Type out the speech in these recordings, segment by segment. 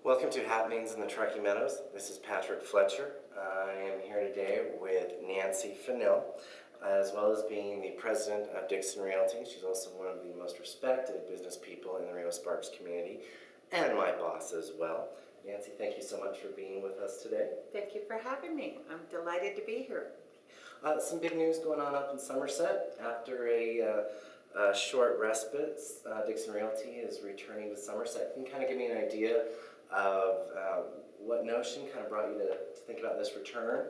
Welcome to Happenings in the Truckee Meadows. This is Patrick Fletcher. I am here today with Nancy Fennell, as well as being the president of Dickson Realty. She's also one of the most respected business people in the Reno Sparks community, and my boss as well. Nancy, thank you so much for being with us today. Thank you for having me. I'm delighted to be here. Some big news going on up in Somersett. After a short respite, Dickson Realty is returning to Somersett. Can you kind of give me an idea of what notion kind of brought you to think about this return?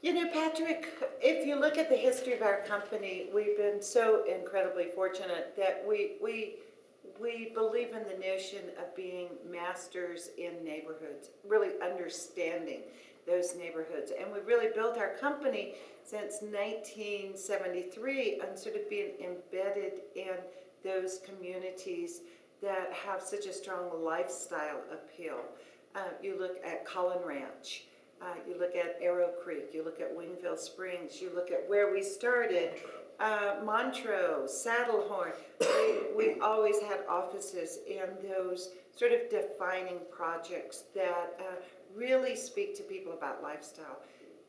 You know, Patrick, if you look at the history of our company, we've been so incredibly fortunate that we believe in the notion of being masters in neighborhoods, really understanding those neighborhoods. And we've really built our company since 1973 on sort of being embedded in those communities that have such a strong lifestyle appeal. You look at Collin Ranch, you look at Arrow Creek, you look at Wingfield Springs, you look at where we started, Montrose, Saddlehorn. We always had offices in those sort of defining projects that really speak to people about lifestyle.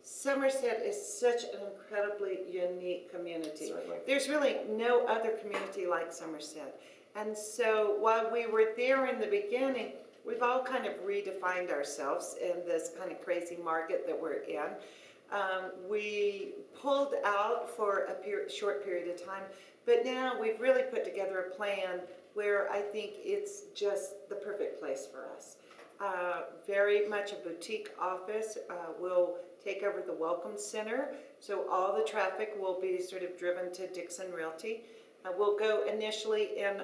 Somersett is such an incredibly unique community. Certainly. There's really no other community like Somersett. And so while we were there in the beginning, we've all kind of redefined ourselves in this kind of crazy market that we're in. We pulled out for a short period of time, but now we've really put together a plan where I think it's just the perfect place for us. Very much a boutique office. We'll take over the Welcome Center, so all the traffic will be sort of driven to Dickson Realty. We'll go initially in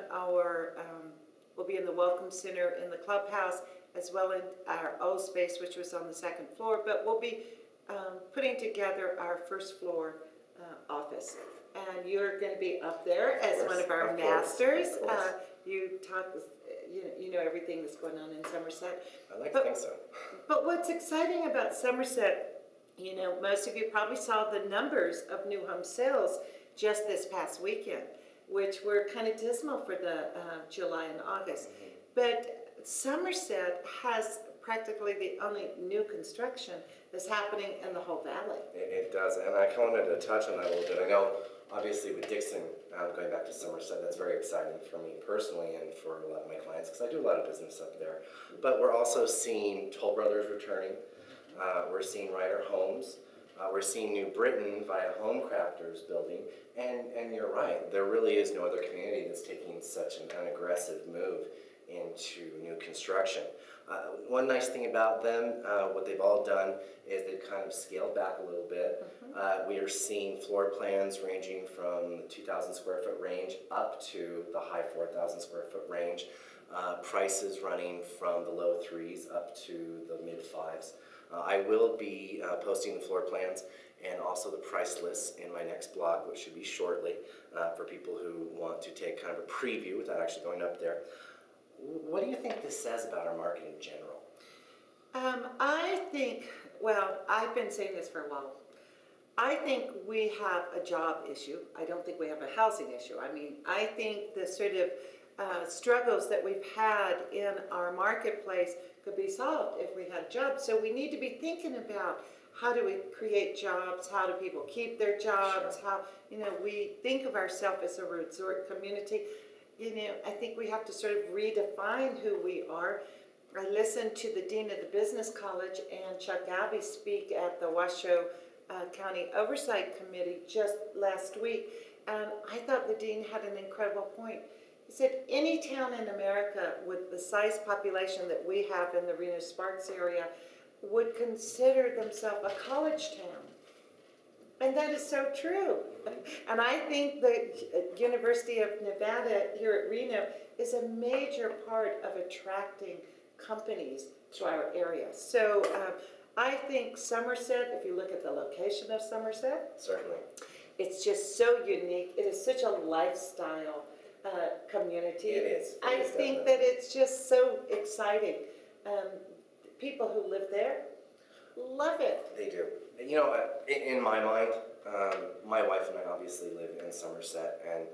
we'll be in the Welcome Center in the clubhouse, as well in our old space, which was on the second floor, but we'll be putting together our first floor office. And you're going to be up there as one of our masters. You talk, you know everything that's going on in Somersett. I like to think so. But what's exciting about Somersett, you know, most of you probably saw the numbers of new home sales just this past weekend, which were kind of dismal for the July and August. Mm-hmm. But Somersett has practically the only new construction that's happening in the whole valley. It does, and I kind of wanted to touch on that a little bit. I know, obviously, with Dickson going back to Somersett, that's very exciting for me personally and for a lot of my clients, because I do a lot of business up there. But we're also seeing Toll Brothers returning. We're seeing Ryder Homes. We're seeing New Britain via Home Crafters building, and you're right, there really is no other community that's taking such an aggressive move into new construction. One nice thing about them, what they've all done is they've kind of scaled back a little bit. Mm-hmm. We are seeing floor plans ranging from the 2,000 square foot range up to the high 4,000 square foot range. Prices running from the low 3s up to the mid 5s. I will be posting the floor plans and also the price lists in my next blog, which should be shortly, for people who want to take kind of a preview without actually going up there. What do you think this says about our market in general? I think, well, I've been saying this for a while. I think we have a job issue. I don't think we have a housing issue. I mean, I think the sort of struggles that we've had in our marketplace could be solved if we had jobs. So we need to be thinking about how do we create jobs, how do people keep their jobs, sure. How, you know, we think of ourselves as a resort community. You know, I think we have to sort of redefine who we are. I listened to the Dean of the Business College and Chuck Abbey speak at the Washoe County Oversight Committee just last week, and I thought the Dean had an incredible point. He said, any town in America with the size population that we have in the Reno Sparks area would consider themselves a college town. And that is so true. And I think the University of Nevada here at Reno is a major part of attracting companies to our area. So I think Somersett, if you look at the location of Somersett, certainly, it's just so unique. It is such a lifestyle community. It is. I think that it's just so exciting. People who live there love it. They do. You know, in my mind, my wife and I obviously live in Somersett, and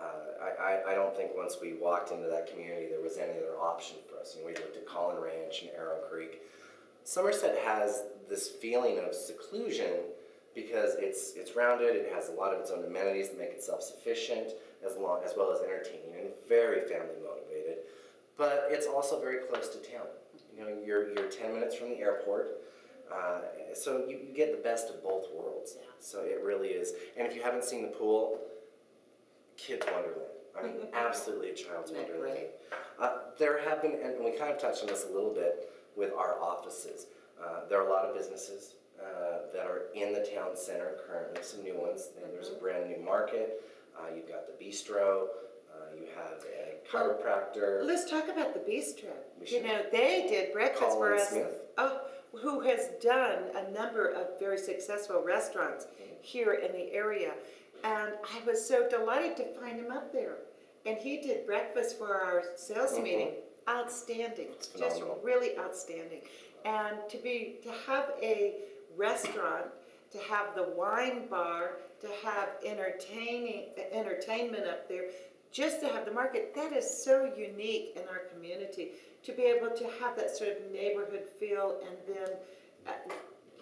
I don't think once we walked into that community there was any other option for us. You know, we looked at Collin Ranch. mentioned Arrow Creek. Somerset has this feeling of seclusion because it's rounded, it has a lot of its own amenities that make it self-sufficient, as well as entertaining and very family motivated. But it's also very close to town. You know, you're 10 minutes from the airport, so you get the best of both worlds. Yeah. So it really is. And if you haven't seen the pool, kids' wonderland. I mean, absolutely a child's Isn't that wonderland. great? There have been, and we kind of touched on this a little bit with our offices. There are a lot of businesses that are in the town center currently, some new ones. There's a brand new market. You've got the bistro. You have a chiropractor. Let's talk about the bistro. We You should. know, they did breakfast for Colin us. Smith. Oh, who has done a number of very successful restaurants here in the area. And I was so delighted to find him up there. And he did breakfast for our sales meeting. Outstanding, just phenomenal. really outstanding. And to have a restaurant, to have the wine bar, to have entertainment up there, just to have the market, that is so unique in our community. To be able to have that sort of neighborhood feel and then,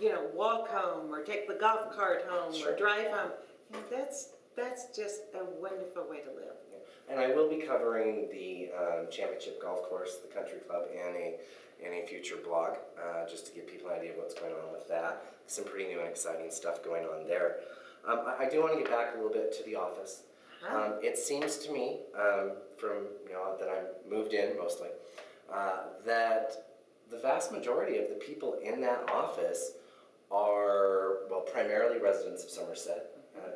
you know, walk home or take the golf cart home Sure. or drive home. You know, that's just a wonderful way to live. And I will be covering the championship golf course, the country club, and a future blog, just to give people an idea of what's going on with that. Some pretty new and exciting stuff going on there. I do want to get back a little bit to the office. It seems to me, from that I moved in mostly, that the vast majority of the people in that office are, well, primarily residents of Somerset.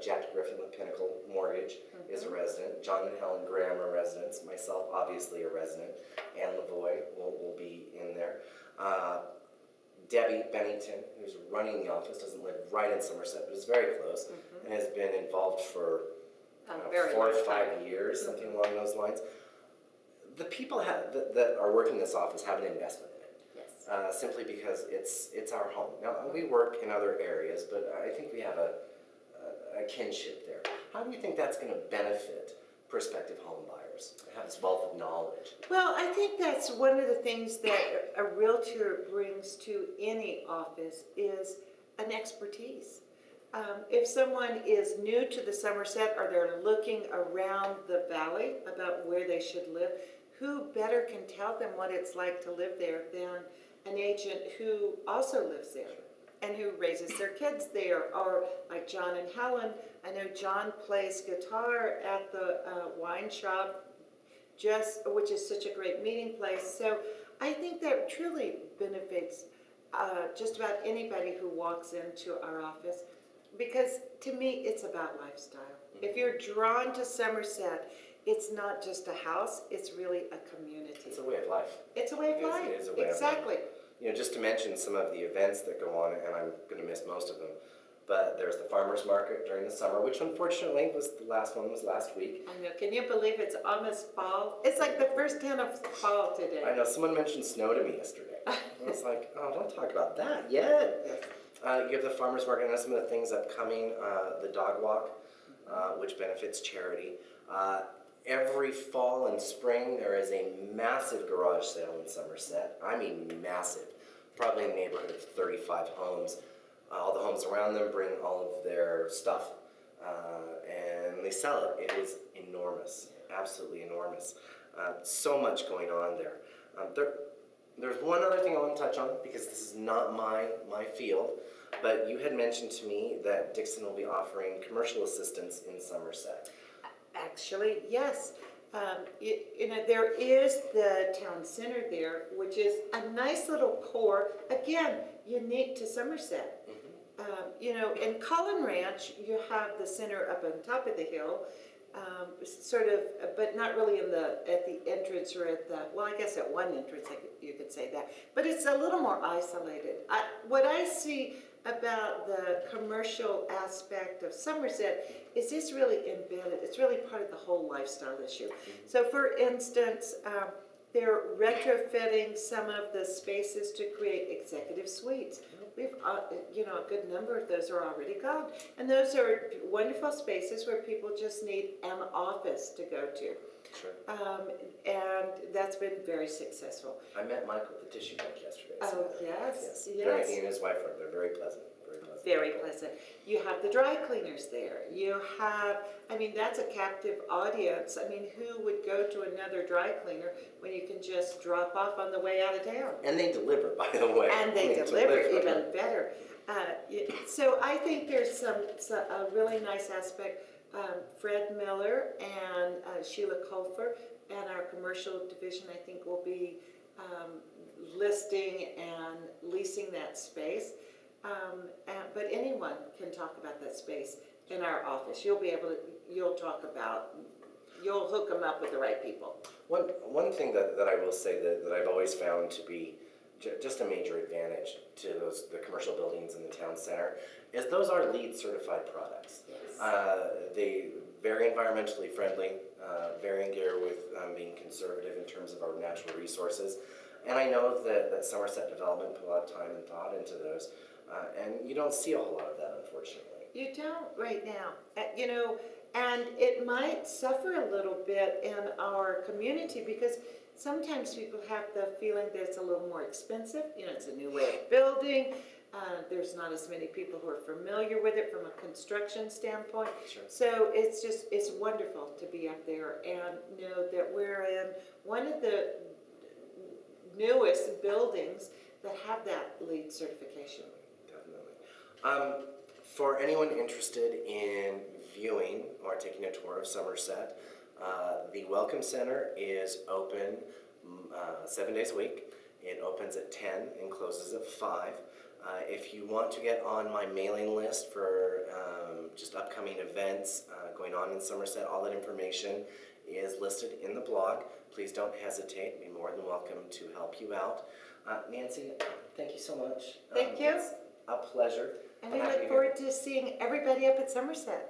Jack Griffin with Pinnacle Mortgage is a resident. John and Helen Graham are residents. Myself, obviously, a resident. Ann Lavoie will be in there. Debbie Bennington, who's running the office, doesn't live right in Somerset, but is very close, and has been involved for Very 4 or long 5 time. years, something along those lines. The people that are working in this office have an investment in it. Yes. Simply because it's our home. Now, we work in other areas, but I think we have a kinship there. How do you think that's going to benefit prospective home buyers to have this wealth of knowledge? Well, I think that's one of the things that a realtor brings to any office is an expertise. If someone is new to the Somerset or they're looking around the valley about where they should live, who better can tell them what it's like to live there than an agent who also lives there and who raises their kids there, or like John and Helen. I know John plays guitar at the wine shop, which is such a great meeting place. So I think that truly benefits just about anybody who walks into our office, because to me it's about lifestyle. If you're drawn to Somerset, it's not just a house, it's really a community. It's a way of life. It's a way of life. It is a way of life. Exactly. Just to mention some of the events that go on, and I'm going to miss most of them, but there's the farmers market during the summer, which unfortunately was the last one was last week. I know. Can you believe it's almost fall? It's like the first 10 of fall today. I know, someone mentioned snow to me yesterday. I was like, oh, don't talk about that yet. You have the farmers market, and some of the things upcoming, the dog walk, which benefits charity. Every fall and spring, there is a massive garage sale in Somerset. I mean massive. Probably in the neighborhood of 35 homes. All the homes around them bring all of their stuff, and they sell it. It is enormous, absolutely enormous. So much going on there. There's one other thing I want to touch on, because this is not my field, but you had mentioned to me that Dickson will be offering commercial assistance in Somerset. Actually, yes. There is the town center there, which is a nice little core, again, unique to Somerset. In Collin Ranch, you have the center up on top of the hill, sort of, but not really at the entrance or I guess at one entrance, you could say that. But it's a little more isolated. What I see about the commercial aspect of Somerset is this really embedded. It's really part of the whole lifestyle issue. So for instance, they're retrofitting some of the spaces to create executive suites. We've, a good number of those are already gone. And those are wonderful spaces where people just need an office to go to. Sure. And that's been very successful. I met Mike with the tissue bank yesterday. Oh, yes, Very, yes. he and his wife are, they're very pleasant, very pleasant. Very pleasant. You have the dry cleaners there. You have, that's a captive audience. Who would go to another dry cleaner when you can just drop off on the way out of town? And they deliver, by the way. And they deliver even better. So I think there's a really nice aspect. Fred Miller and Sheila Colfer and our commercial division, I think, will be listing and leasing that space. But anyone can talk about that space in our office. You'll hook them up with the right people. One thing that I will say that I've always found to be just a major advantage to the commercial buildings in the town center is those are LEED certified products. Yes. They very environmentally friendly, very in gear with being conservative in terms of our natural resources. And I know that Somersett Development put a lot of time and thought into those, and you don't see a whole lot of that, unfortunately. You don't right now, and it might suffer a little bit in our community because sometimes people have the feeling that it's a little more expensive. It's a new way of building. There's not as many people who are familiar with it from a construction standpoint. Sure. So it's wonderful to be up there and know that we're in one of the newest buildings that have that LEED certification. Definitely. For anyone interested in viewing or taking a tour of Somersett, the Welcome Center is open 7 days a week. It opens at 10 and closes at 5. If you want to get on my mailing list for just upcoming events going on in Somersett, all that information is listed in the blog. Please don't hesitate. Be more than welcome to help you out. Nancy, thank you so much. Thank you. It's a pleasure. And we look forward to seeing everybody up at Somersett.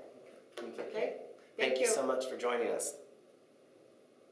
Okay. Thank you so much for joining us.